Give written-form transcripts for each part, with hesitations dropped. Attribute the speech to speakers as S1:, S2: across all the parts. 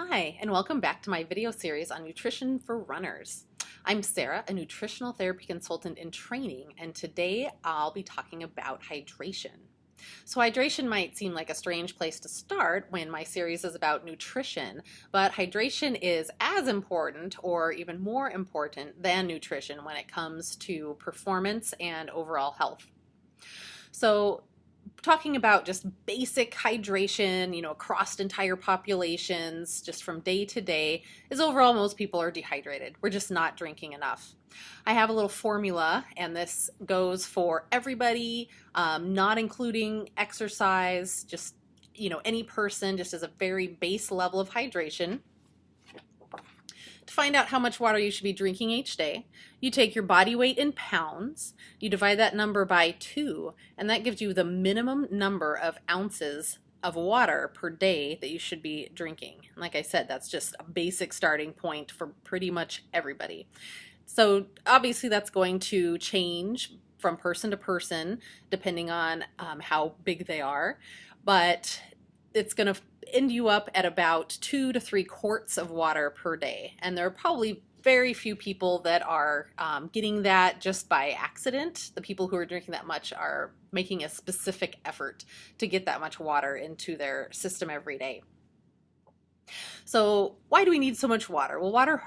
S1: Hi, and welcome back to my video series on nutrition for runners. I'm Sarah, a nutritional therapy consultant in training, and today I'll be talking about hydration. So hydration might seem like a strange place to start when my series is about nutrition, but hydration is as important or even more important than nutrition when it comes to performance and overall health. So talking about just basic hydration, across entire populations, just from day to day, is overall most people are dehydrated. We're just not drinking enough. I have a little formula, and this goes for everybody, not including exercise, just any person, just as a very base level of hydration. To find out how much water you should be drinking each day, you take your body weight in pounds, you divide that number by 2, and that gives you the minimum number of ounces of water per day that you should be drinking. And like I said, that's just a basic starting point for pretty much everybody. So obviously that's going to change from person to person depending on how big they are, but it's going to end you up at about 2 to 3 quarts of water per day. And there are probably very few people that are getting that just by accident. The people who are drinking that much are making a specific effort to get that much water into their system every day. So why do we need so much water? Well, water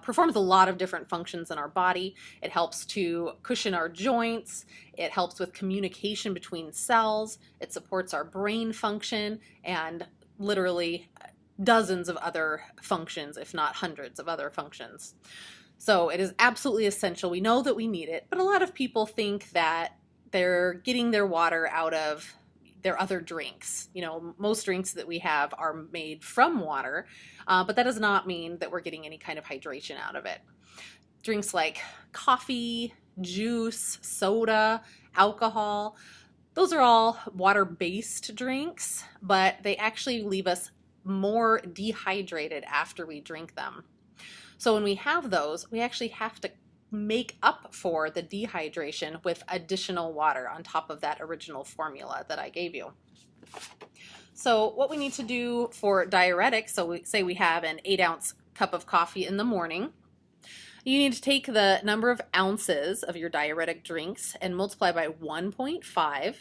S1: performs a lot of different functions in our body. It helps to cushion our joints. It helps with communication between cells. It supports our brain function and literally dozens of other functions, if not hundreds of other functions. So it is absolutely essential. We know that we need it, but a lot of people think that they're getting their water out of their other drinks. Most drinks that we have are made from water, but that does not mean that we're getting any kind of hydration out of it. Drinks like coffee, juice, soda, alcohol, those are all water-based drinks, but they actually leave us more dehydrated after we drink them. So when we have those, we actually have to make up for the dehydration with additional water on top of that original formula that I gave you. So what we need to do for diuretics, so say we have an 8-ounce cup of coffee in the morning, you need to take the number of ounces of your diuretic drinks and multiply by 1.5,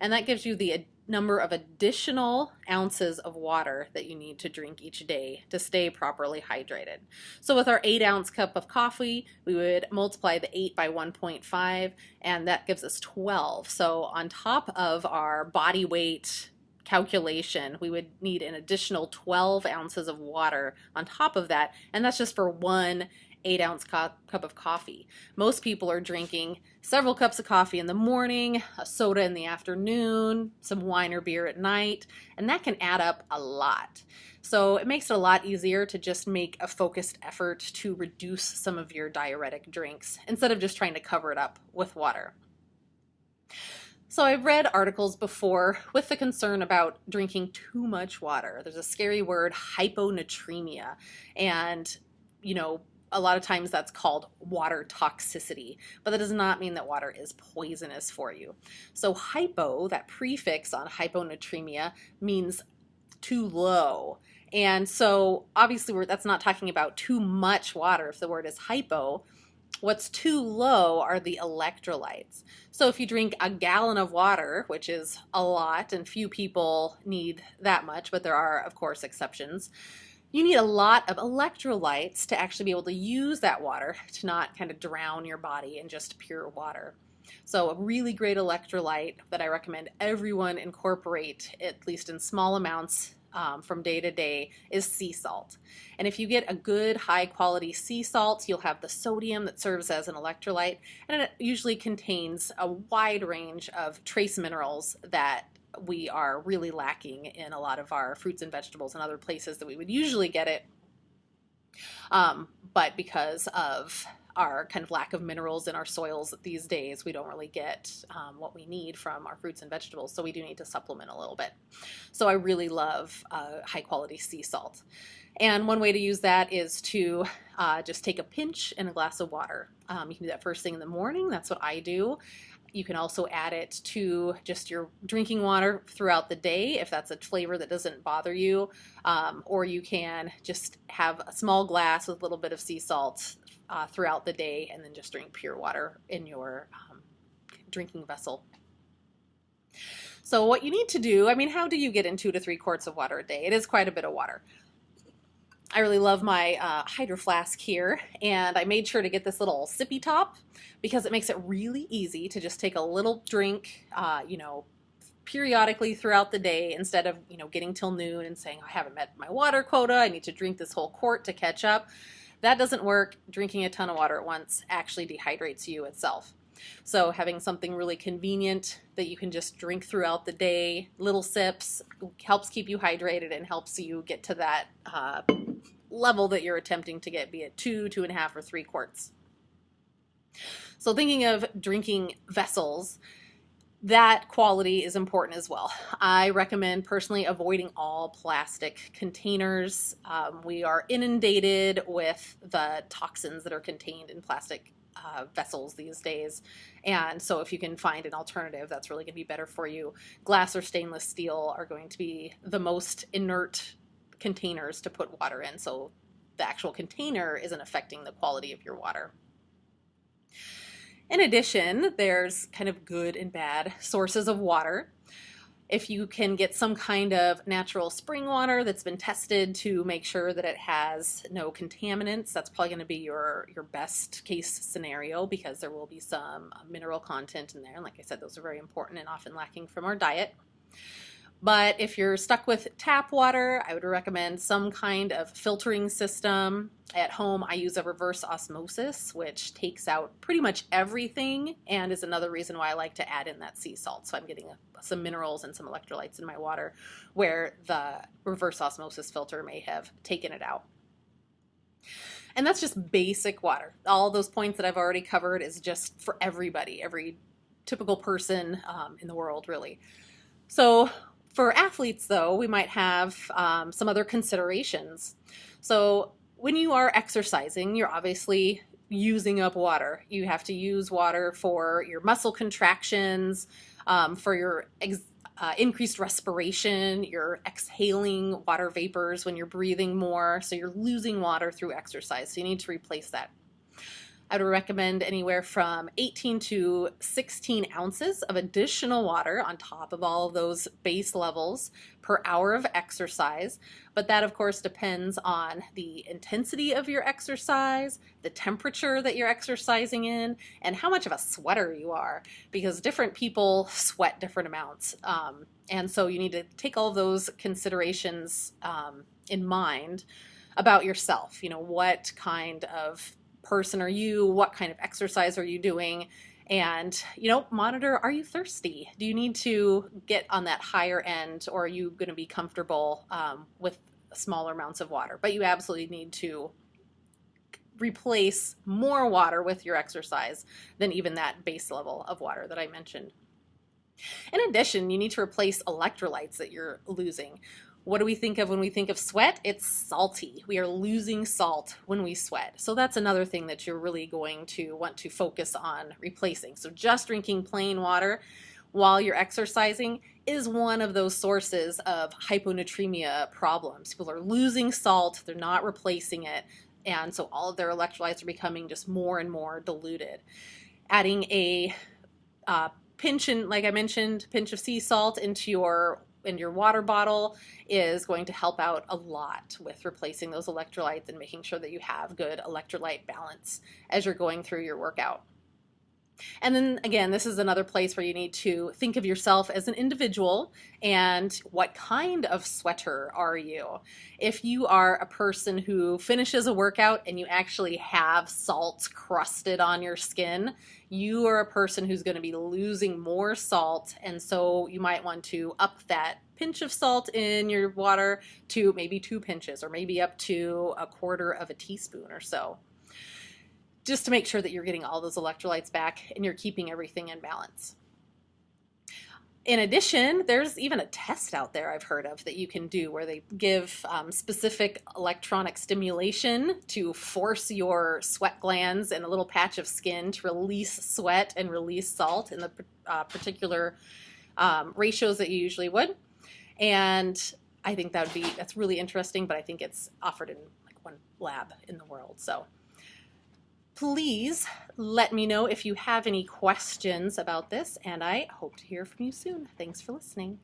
S1: and that gives you the number of additional ounces of water that you need to drink each day to stay properly hydrated. So with our 8-ounce cup of coffee, we would multiply the 8 by 1.5, and that gives us 12. So on top of our body weight calculation, we would need an additional 12 ounces of water on top of that, and that's just for one 8-ounce cup of coffee. Most people are drinking several cups of coffee in the morning, a soda in the afternoon, some wine or beer at night, and that can add up a lot. So it makes it a lot easier to just make a focused effort to reduce some of your diuretic drinks instead of just trying to cover it up with water. So I've read articles before with the concern about drinking too much water. There's a scary word, hyponatremia, and a lot of times that's called water toxicity, but that does not mean that water is poisonous for you. So hypo, that prefix on hyponatremia, means too low. And so obviously that's not talking about too much water. If the word is hypo, what's too low are the electrolytes. So if you drink a gallon of water, which is a lot, and few people need that much, but there are, of course, exceptions, you need a lot of electrolytes to actually be able to use that water to not kind of drown your body in just pure water. So a really great electrolyte that I recommend everyone incorporate, at least in small amounts from day to day, is sea salt. And if you get a good high quality sea salt, you'll have the sodium that serves as an electrolyte, and it usually contains a wide range of trace minerals that we are really lacking in a lot of our fruits and vegetables and other places that we would usually get it. But because of our kind of lack of minerals in our soils these days, we don't really get what we need from our fruits and vegetables, so we do need to supplement a little bit. So I really love high quality sea salt. And one way to use that is to just take a pinch in a glass of water. You can do that first thing in the morning. That's what I do. You can also add it to just your drinking water throughout the day if that's a flavor that doesn't bother you. Or you can just have a small glass with a little bit of sea salt throughout the day and then just drink pure water in your drinking vessel. So what you need to do, I mean, how do you get in 2 to 3 quarts of water a day? It is quite a bit of water. I really love my Hydro Flask here, and I made sure to get this little sippy top because it makes it really easy to just take a little drink, periodically throughout the day instead of, getting till noon and saying, I haven't met my water quota, I need to drink this whole quart to catch up. That doesn't work. Drinking a ton of water at once actually dehydrates you itself. So having something really convenient that you can just drink throughout the day, little sips, helps keep you hydrated and helps you get to that level that you're attempting to get, be it 2, 2.5, or 3 quarts. So thinking of drinking vessels, that quality is important as well. I recommend personally avoiding all plastic containers. We are inundated with the toxins that are contained in plastic vessels these days. And so if you can find an alternative, that's really going to be better for you. Glass or stainless steel are going to be the most inert containers to put water in. So the actual container isn't affecting the quality of your water. In addition, there's kind of good and bad sources of water. If you can get some kind of natural spring water that's been tested to make sure that it has no contaminants, that's probably going to be your best case scenario because there will be some mineral content in there. And like I said, those are very important and often lacking from our diet. But if you're stuck with tap water, I would recommend some kind of filtering system. At home, I use a reverse osmosis, which takes out pretty much everything and is another reason why I like to add in that sea salt. So I'm getting some minerals and some electrolytes in my water where the reverse osmosis filter may have taken it out. And that's just basic water. All those points that I've already covered is just for everybody, every typical person in the world, really. So for athletes, though, we might have some other considerations. So when you are exercising, you're obviously using up water. You have to use water for your muscle contractions, for your increased respiration. You're exhaling water vapors when you're breathing more. So you're losing water through exercise. So you need to replace that. I would recommend anywhere from 18 to 16 ounces of additional water on top of all of those base levels per hour of exercise. But that, of course, depends on the intensity of your exercise, the temperature that you're exercising in, and how much of a sweater you are, because different people sweat different amounts. And so you need to take all of those considerations in mind about yourself. What kind of person are you? What kind of exercise are you doing? And, monitor, are you thirsty? Do you need to get on that higher end, or are you going to be comfortable with smaller amounts of water? But you absolutely need to replace more water with your exercise than even that base level of water that I mentioned. In addition, you need to replace electrolytes that you're losing. What do we think of when we think of sweat? It's salty. We are losing salt when we sweat. So that's another thing that you're really going to want to focus on replacing. So just drinking plain water while you're exercising is one of those sources of hyponatremia problems. People are losing salt, they're not replacing it, and so all of their electrolytes are becoming just more and more diluted. Adding a pinch, like I mentioned, pinch of sea salt into your water bottle is going to help out a lot with replacing those electrolytes and making sure that you have good electrolyte balance as you're going through your workout. And then again, this is another place where you need to think of yourself as an individual and what kind of sweater are you? If you are a person who finishes a workout and you actually have salt crusted on your skin, you are a person who's going to be losing more salt, and so you might want to up that pinch of salt in your water to maybe 2 pinches or maybe up to 1/4 of a teaspoon or so, just to make sure that you're getting all those electrolytes back and you're keeping everything in balance. In addition, there's even a test out there I've heard of that you can do where they give specific electronic stimulation to force your sweat glands and a little patch of skin to release sweat and release salt in the particular ratios that you usually would. And I think that's really interesting, but I think it's offered in like one lab in the world. So please let me know if you have any questions about this, and I hope to hear from you soon. Thanks for listening.